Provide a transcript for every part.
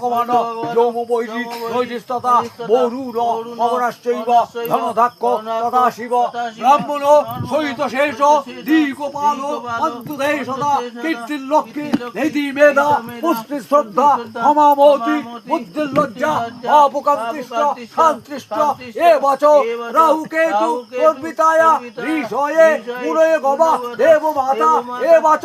ভগবান যৌম বৈদিক নৈতিস্ততা বরুর অবরাশ্চৈব ধনধাক্ষ তথা শিব ব্রাহ্মণ সহিত শেষ দ্বিগোপাল অন্তুদেশ সদা কীর্তির্লক্ষ্মী নীতি মেধা পুষ্টি শ্রদ্ধা ক্ষমামতি বুদ্ধির লজ্জা অপকান্তিষ্ঠ শান্তিষ্ঠ এ বচ রাহু কেতু অর্পিতায়া ঋষয়ে পুরয়ে গবা দেব মাতা এ বচ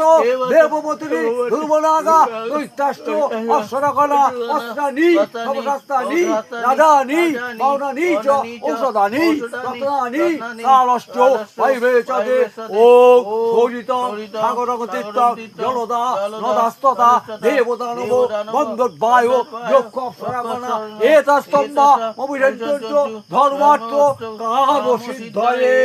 দেবমতি ধ্রুবনাগা দৈত্যাষ্ট অশ্বরকলা অস্ত্রানি নবশাস্ত্রানি রাজানি পাওনানি চ ঔষধানি রত্নানি কালশ্চ বৈবেচতে ওম সরিত সাগরগতিত্ব জলদা নদাস্ততা দেবদানব বন্দোদ্বায়ু যক্ষ অপ্সরাগণা এতস্তম্ভা অভিষেচ্য ধর্মার্থ কামসিদ্ধয়ে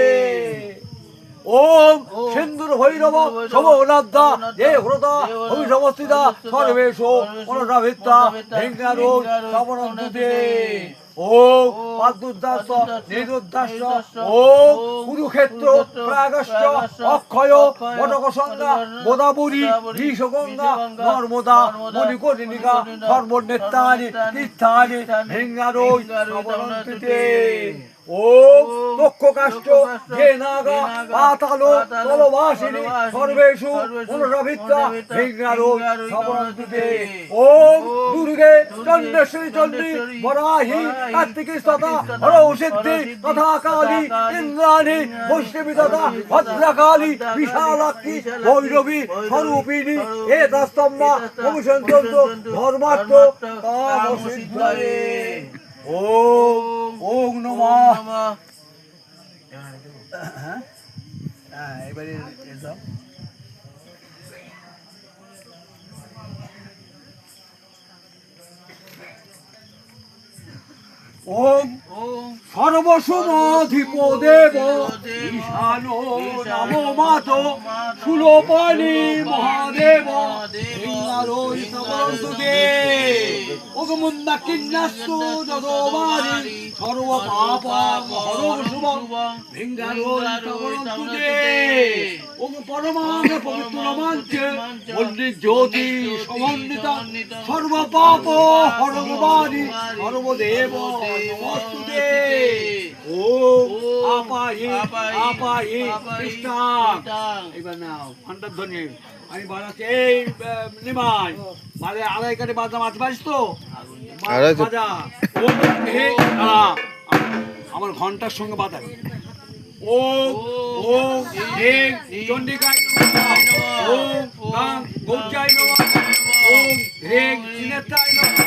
ওম সিন্ধুর ভৈরব শোভনাদ্দা হে হ্রদা অভিষবস্থিতা সর্বেশ মনসাভিত্তা ভেঙ্গারো সবনন্দুতে ওম পাদুদ্দাস নিরুদ্দাস ওম কুরুক্ষেত্র প্রাগশ্চ অক্ষয় বটকসঙ্গা গোদাবরী বিষগঙ্গা নর্মদা মণিকর্ণিকা সর্বনেত্রাণি তীর্থানি ভেঙ্গারোই সবনন্দুতে ওম দক্ষকাষ্ঠ যে নাগা পাতাল তলবাসিনী সর্বেষু মনসাভিত্তা ভেঙ্গারো সবনন্দুতে ওম দুর্গে চণ্ডেশ্বরী চণ্ডী বরাহি কার্তিকী তথা হরৌ সিদ্ধি তথা কালী ইন্দ্রাণী বৈষ্ণবী তথা ভদ্রকালী বিশালাক্ষী ভৈরবী স্বরূপিণী এতস্তম্ভা অভিষেচ্য ধর্মার্থ কামসিদ্ধয়ে ওম ওম নমঃ এবারে এসব ওম সর্বসমধিপ দেব ঈশানো নমো মাত সুলোপানি মহাদেব ইন্দ্রোই সবরন্তুতে ওগমুন্না কিন্নাস্তু যদোবারি সর্ব পাপং হরং শুভং ভিঙ্গারোই সবরন্তুতে ওম পরমাং পবিত্র মঞ্চে পণ্ডিত জ্যোতি সমন্বিতা সর্ব পাপ হরং বাণী সর্বদেব নমস্তুতে ওম আপাহি আপাহি কৃষ্ণ এবার নাও ঘন্টার ধ্বনি আমি বাজাচ্ছি এই নিমাই বাজে আড়াই কাটে বাজা মাছ বাজিস তো বাজা আমার ঘন্টার সঙ্গে বাজাবি ওম ওম হেং চণ্ডিকায় নমঃ ওম গাং গৌচায় নমঃ ওম হেং সিনেত্রায় নমঃ।